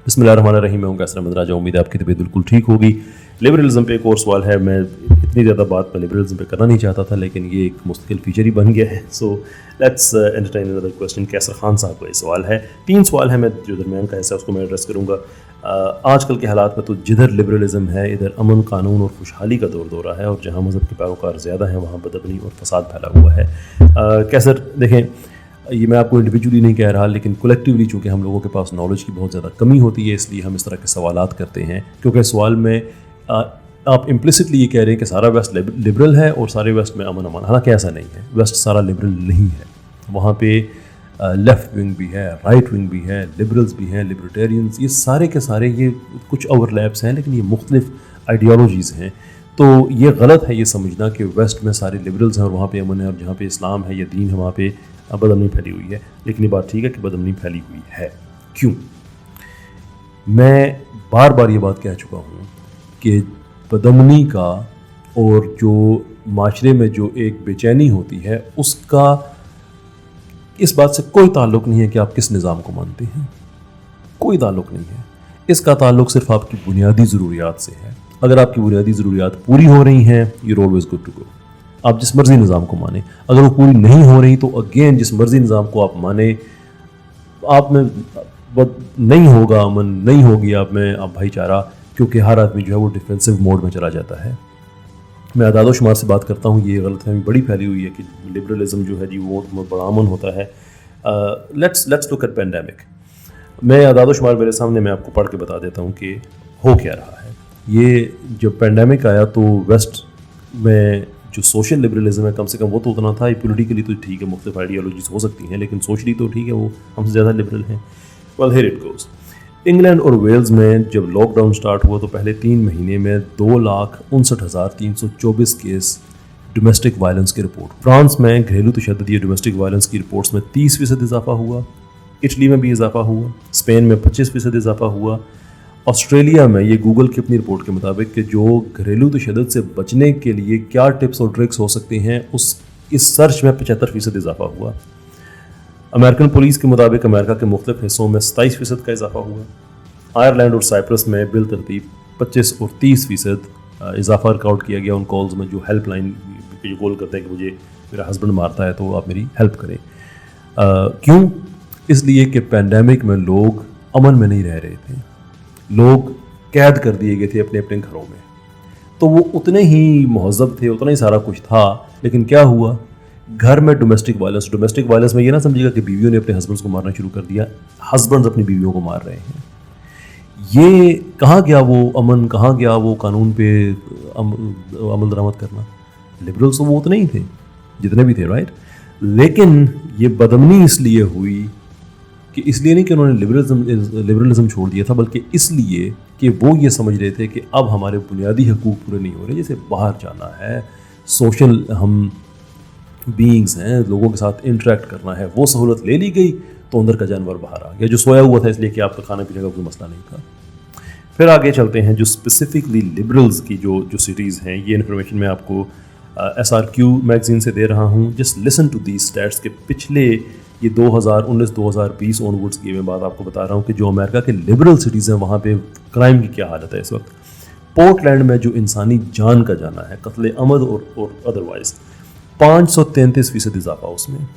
बिस्मिल्लाहिर्रहमानिर्रहीम। मैं हूं कैसर अहमद राजा। उम्मीद है आपकी तबीयत बिल्कुल ठीक होगी। लिबरलिज्म पे एक और सवाल है। मैं इतनी ज़्यादा बात मैं लिबरलिज्म पे करना नहीं चाहता था, लेकिन ये एक मुस्तकिल फीचर ही बन गया है। So let's entertain another question. Qaiser Khan साहब का ये सवाल है। 3 सवाल है, मैं जो दरमियान का हिस्सा है उसको मैं एड्रेस करूँगा। आजकल के हालात में तो जिधर लिबरलिज्म है इधर अमन कानून और खुशहाली का दौर दौरा है, और जहाँ मज़हब के पैरोकार ज़्यादा हैं वहाँ बदअमनी और फसाद फैला हुआ है। कैसर देखें, ये मैं आपको इंडिविजुअली नहीं कह रहा, लेकिन कलेक्टिवली चूँकि हम लोगों के पास नॉलेज की बहुत ज़्यादा कमी होती है, इसलिए हम इस तरह के सवालात करते हैं। क्योंकि सवाल में आप इम्प्लिसिटली ये कह रहे हैं कि सारा वेस्ट लिबरल है और सारे वेस्ट में अमन अमान। हालांकि ऐसा नहीं है। वेस्ट सारा लिबरल नहीं है। वहाँ पे लेफ़्ट विंग भी है, राइट विंग भी है, लिबरल्स भी हैं, लिबर्टेरियंस, ये सारे के सारे ये कुछ ओवरलैप्स हैं, लेकिन ये मुख्तलिफ आइडियोलॉजीज़ हैं। तो ये गलत है ये समझना कि वेस्ट में सारे लिबरल्स हैं और वहाँ पे अमन है, और जहाँ पे इस्लाम है या दीन है वहाँ पे बदअमनी फैली हुई है। लेकिन ये बात ठीक है कि बदअमनी फैली हुई है। क्यों? मैं बार बार ये बात कह चुका हूँ कि बदअमनी का और जो माशरे में जो एक बेचैनी होती है उसका इस बात से कोई ताल्लुक़ नहीं है कि आप किस निज़ाम को मानते हैं। कोई ताल्लुक़ नहीं है। इसका ताल्लुक़ सिर्फ आपकी बुनियादी ज़रूरियात से है। अगर आपकी बुनियादी ज़रूरियात पूरी हो रही हैं, you're always good to go. आप जिस मर्ज़ी निज़ाम को माने, अगर वो पूरी नहीं हो रही तो अगेन जिस मर्ज़ी निज़ाम को आप माने, आप में नहीं होगा अमन, नहीं होगी आप में आप भाईचारा, क्योंकि हर आदमी जो है वो डिफेंसिव मोड में चला जाता है। मैं अदाद शुमार से बात करता हूँ, ये गलतफहमी बड़ी फैली हुई है कि लिबरलिज्म जो है जी वो बड़ा अमन होता है। Let's look at pandemic. मैं अदाद शुमार मेरे सामने, मैं आपको पढ़ के बता देता हूँ कि हो क्या रहा है। ये जब पेंडेमिक आया तो वेस्ट में जो सोशल लिबरलिज्म है, कम से कम वो तो उतना था। पॉलिटिकली तो ठीक है, मुख्तलिफ आइडियोलॉजीज हो सकती हैं, लेकिन सोशली तो ठीक है, वो हमसे ज़्यादा लिबरल हैं। Well here it goes. England और वेल्स में जब लॉकडाउन स्टार्ट हुआ तो पहले 3 महीने में 2,59,324 केस डोमेस्टिक वायलेंस की रिपोर्ट। फ्रांस में घरेलू तशद्दुद या डोमेस्टिक वायलेंस की रिपोर्ट्स में 30% इजाफा हुआ। इटली में भी इजाफा हुआ। स्पेन में 25% इजाफा हुआ। ऑस्ट्रेलिया में, ये गूगल की अपनी रिपोर्ट के मुताबिक, कि जो घरेलू तशद्दुद से बचने के लिए क्या टिप्स और ट्रिक्स हो सकती हैं, इस सर्च में 75% इजाफा हुआ। अमेरिकन पुलिस के मुताबिक अमेरिका के मुख्तलिफ हिस्सों में 27% का इजाफा हुआ। आयरलैंड और साइप्रस में बिल तरतीब 25 और 30% इजाफा रिकॉर्ड किया गया उन कॉल्स में जो हेल्पलाइन पे जो कॉल करते हैं कि मुझे मेरा हस्बैंड मारता है तो आप मेरी हेल्प करें। क्यों? इसलिए कि पैंडेमिक में लोग अमन में नहीं रह रहे थे। लोग कैद कर दिए गए थे अपने अपने घरों में। तो वो उतने ही महज़ब थे, उतना ही सारा कुछ था, लेकिन क्या हुआ? घर में डोमेस्टिक वायलेंस में ये ना समझिएगा कि बीवियों ने अपने हस्बैंड्स को मारना शुरू कर दिया। हस्बैंड्स अपनी बीवियों को मार रहे हैं। ये कहाँ गया वो अमन, कहाँ गया वो कानून पे अमल दरामद करना? लिबरल्स तो वो उतने ही थे जितने भी थे, राइट? लेकिन ये बदअमनी इसलिए हुई कि इसलिए नहीं कि उन्होंने लिबरलिज्म छोड़ दिया था, बल्कि इसलिए कि वो ये समझ रहे थे कि अब हमारे बुनियादी हकूक़ पूरे नहीं हो रहे। जैसे बाहर जाना है, सोशल हम बीइंग्स हैं, लोगों के साथ इंटरेक्ट करना है, वो सहूलत ले ली गई तो अंदर का जानवर बाहर आ गया जो सोया हुआ था, इसलिए कि आपका खाने पीने का कोई मसला नहीं था। फिर आगे चलते हैं जो स्पेसिफिकली लिबरल्स की जो सिटीज़ हैं। ये इन्फॉर्मेशन मैं आपको SRQ मैगज़ीन से दे रहा हूँ। Just listen to the stats के पिछले ये 2019-2020 ऑनवर्ड्स की मैं बात आपको बता रहा हूँ कि जो अमेरिका के लिबरल सिटीज़ हैं वहाँ पे क्राइम की क्या हालत है इस वक्त। पोर्टलैंड में जो इंसानी जान का जाना है, कत्ले अमद और अदरवाइज़, 533% इजाफा उसमें।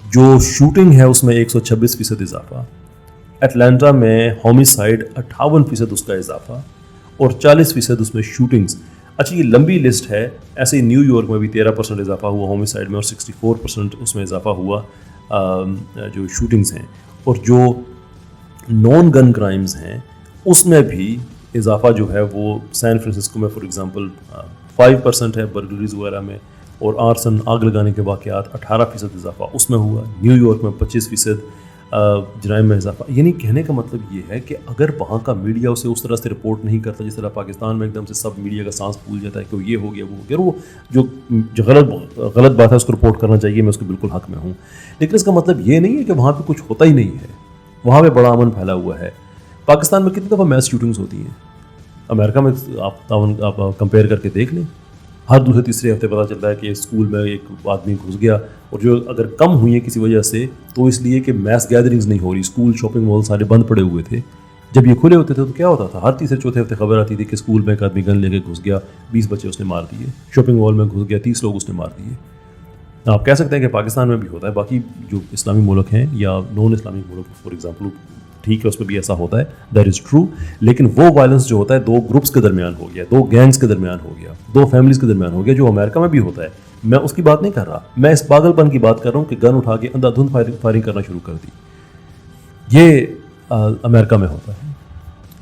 जो शूटिंग है उसमें 126% इजाफा। एटलांटा में होमिसाइड 58% उसका इजाफा और 40% उसमें शूटिंग्स। अच्छा, ये लंबी लिस्ट है। ऐसे ही न्यूयॉर्क में भी 13% इजाफा हुआ होमिसाइड में और 64% उसमें इजाफा हुआ जो शूटिंग्स हैं। और जो नॉन गन क्राइम्स हैं उसमें भी इजाफा जो है वो सैन फ्रांसिस्को में फॉर एग्ज़ाम्पल 5% है बर्गलरीज वगैरह में, और आर्सन आग लगाने के वाक़यात 18% इजाफा उसमें हुआ। न्यूयॉर्क में 25% जराइम में इजाफा। यानी कहने का मतलब ये है कि अगर वहाँ का मीडिया उसे उस तरह से रिपोर्ट नहीं करता जिस तरह पाकिस्तान में एकदम से सब मीडिया का सांस फूल जाता है कि ये हो गया वो हो गया, वो जो गलत बात है उसको रिपोर्ट करना चाहिए, मैं उसके बिल्कुल हक़ में हूँ। लेकिन इसका मतलब ये नहीं है कि वहाँ पर कुछ होता ही नहीं है। वहाँ पर बड़ा अमन फैला हुआ है। पाकिस्तान में कितनी दफ़ा मैस शूटिंग्स होती हैं। अमेरिका में आप कंपेयर करके देख लें, हर दूसरे तीसरे हफ्ते पता चलता है कि स्कूल में एक आदमी घुस गया, और जो अगर कम हुई है किसी वजह से तो इसलिए कि मैस गैदरिंग्स नहीं हो रही, स्कूल शॉपिंग मॉल सारे बंद पड़े हुए थे, جب یہ کھلے ہوتے تھے تو کیا ہوتا تھا؟ ہر تیسرے چوتھے ہفتے خبر آتی تھی کہ اسکول میں ایک آدمی گن لے کے گھس گیا, 20 بچے اس نے مار دیے, شاپنگ مال میں گھس گیا, 30 لوگ اس نے مار دیے. آپ کہہ سکتے ہیں کہ پاکستان میں بھی ہوتا ہے, باقی جو اسلامی ملک ہیں یا نان اسلامک ملک فار ایگزامپل, ٹھیک ہے اس میں بھی ایسا ہوتا ہے, دیٹ از ٹرو. لیکن وہ وائلنس جو ہوتا ہے 2 گروپس کے درمیان ہو گیا, 2 گینگس کے درمیان ہو گیا, 2 فیملیز کے درمیان ہو گیا, جو امریکہ میں بھی ہوتا ہے. میں اس کی بات نہیں کر رہا, میں اس پاگل پن کی بات کر رہا ہوں کہ گن اٹھا کے اندھا دھند فائرنگ کرنا شروع کر دی. یہ امریکہ میں ہوتا ہے.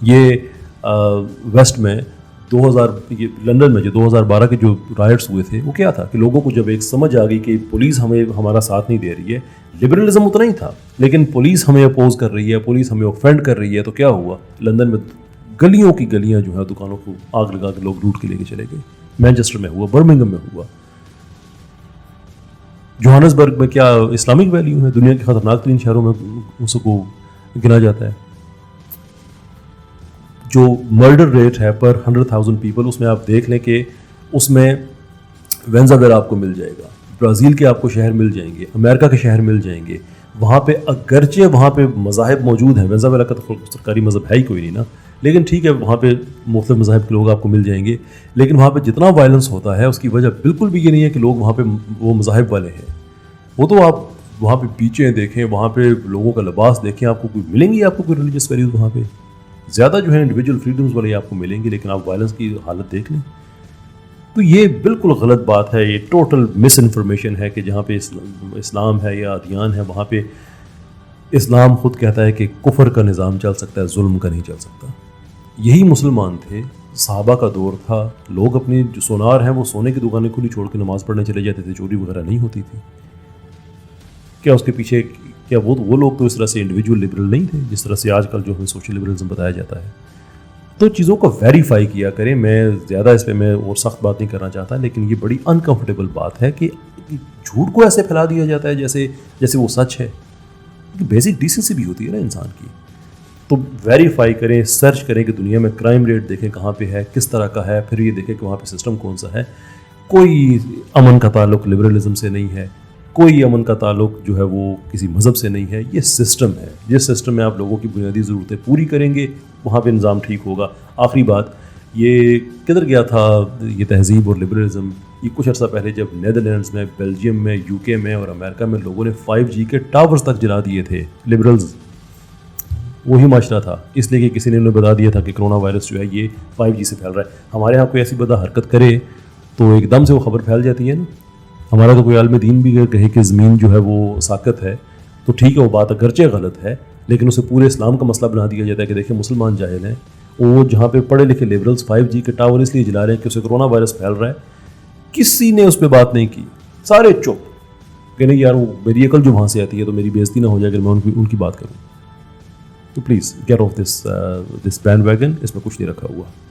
یہ ویسٹ میں 2000 لندن میں جو 2012 کے جو رائٹس ہوئے تھے وہ کیا تھا کہ لوگوں کو جب ایک سمجھ آ گئی کہ پولیس ہمیں ہمارا ساتھ نہیں دے رہی ہے, لبرلزم اتنا ہی تھا لیکن پولیس ہمیں اپوز کر رہی ہے, پولیس ہمیں اوفینڈ کر رہی ہے, تو کیا ہوا؟ لندن میں گلیوں کی گلیاں جو ہے دکانوں کو آگ لگا کے لوگ لوٹ کے لے کے چلے گئے. مینچسٹر میں ہوا, برمنگھم میں ہوا, جوہانسبرگ میں کیا اسلامک ویلیو ہے, دنیا کے خطرناک ترین شہروں میں اس کو گنا جاتا ہے. جو مرڈر ریٹ ہے پر 100,000 پیپل, اس میں آپ دیکھ لیں کہ اس میں وینزویلا آپ کو مل جائے گا, برازیل کے آپ کو شہر مل جائیں گے, امریکہ کے شہر مل جائیں گے. وہاں پہ اگرچہ وہاں پہ مذاہب موجود ہیں, وینزویلا کا تو سرکاری مذہب ہے ہی کوئی نہیں نا, لیکن ٹھیک ہے وہاں پہ مختلف مذاہب کے لوگ آپ کو مل جائیں گے. لیکن وہاں پہ جتنا وائلنس ہوتا ہے اس کی وجہ بالکل بھی یہ نہیں ہے کہ لوگ وہاں پہ وہ مذاہب والے ہیں. وہ تو آپ وہاں پہ بیچیں دیکھیں, وہاں پہ لوگوں کا لباس دیکھیں, آپ کو کوئی ملیں گی آپ کو کوئی ریلیجیس ویلیوز وہاں پہ زیادہ جو ہے انڈیویجول فریڈمز والے آپ کو ملیں گے, لیکن آپ وائلنس کی حالت دیکھ لیں. تو یہ بالکل غلط بات ہے, یہ ٹوٹل مس انفارمیشن ہے کہ جہاں پہ اسلام ہے یا ادیان ہے وہاں پہ اسلام خود کہتا ہے کہ کفر کا نظام چل سکتا ہے, ظلم کا نہیں چل سکتا. یہی مسلمان تھے, صحابہ کا دور تھا, لوگ اپنی جو سونار ہیں وہ سونے کی دکانیں کھلی چھوڑ کے نماز پڑھنے چلے جاتے تھے, چوری وغیرہ نہیں ہوتی تھی. کیا اس کے پیچھے کیا وہ لوگ تو اس طرح سے انڈیویجول لبرل نہیں تھے جس طرح سے آج کل جو ہمیں سوشل لبرلزم بتایا جاتا ہے. تو چیزوں کو ویریفائی کیا کریں. میں زیادہ اس پہ میں اور سخت بات نہیں کرنا چاہتا, لیکن یہ بڑی انکمفرٹیبل بات ہے کہ جھوٹ کو ایسے پھیلا دیا جاتا ہے جیسے وہ سچ ہے. بیسک ڈیسنسی بھی ہوتی ہے نا انسان کی. تو ویریفائی کریں, سرچ کریں کہ دنیا میں کرائم ریٹ دیکھیں کہاں پہ ہے, کس طرح کا ہے, پھر یہ دیکھیں کہ وہاں پہ سسٹم کون سا ہے. کوئی امن کا تعلق لبرلزم سے نہیں ہے, کوئی امن کا تعلق جو ہے وہ کسی مذہب سے نہیں ہے. یہ سسٹم ہے, جس سسٹم میں آپ لوگوں کی بنیادی ضرورتیں پوری کریں گے وہاں پہ نظام ٹھیک ہوگا. آخری بات, یہ کدھر گیا تھا یہ تہذیب اور لبرلزم؟ یہ کچھ عرصہ پہلے جب نیدرلینڈز میں, بیلجیم میں, یو کے میں اور امریکہ میں لوگوں نے 5G کے ٹاورز تک جلا دیے تھے. لبرلز وہی معاشرہ تھا, اس لیے کہ کسی نے انہیں بتا دیا تھا کہ کرونا وائرس جو ہے یہ 5G سے پھیل رہا ہے. ہمارے یہاں کوئی ایسی بدا حرکت کرے تو ایک دم سے وہ خبر پھیل جاتی ہے نا. ہمارا تو کوئی عالم دین بھی کہے کہ زمین جو ہے وہ ساقط ہے تو ٹھیک ہے, وہ بات اگرچہ غلط ہے, لیکن اسے پورے اسلام کا مسئلہ بنا دیا جاتا ہے کہ دیکھیں مسلمان جاہل ہیں, وہ جہاں پہ پڑھے لکھے لبرلز 5G کے ٹاور اس لیے جلا رہے ہیں کہ اسے کرونا وائرس پھیل رہا ہے. کسی نے اس پہ بات نہیں کی, سارے چپ کہ نہیں یار وہ میری عقل جو وہاں سے آتی ہے تو میری بےزتی نہ ہو جائے اگر میں ان کی بات کروں. تو please get off this bandwagon, اس میں کچھ نہیں رکھا ہوا.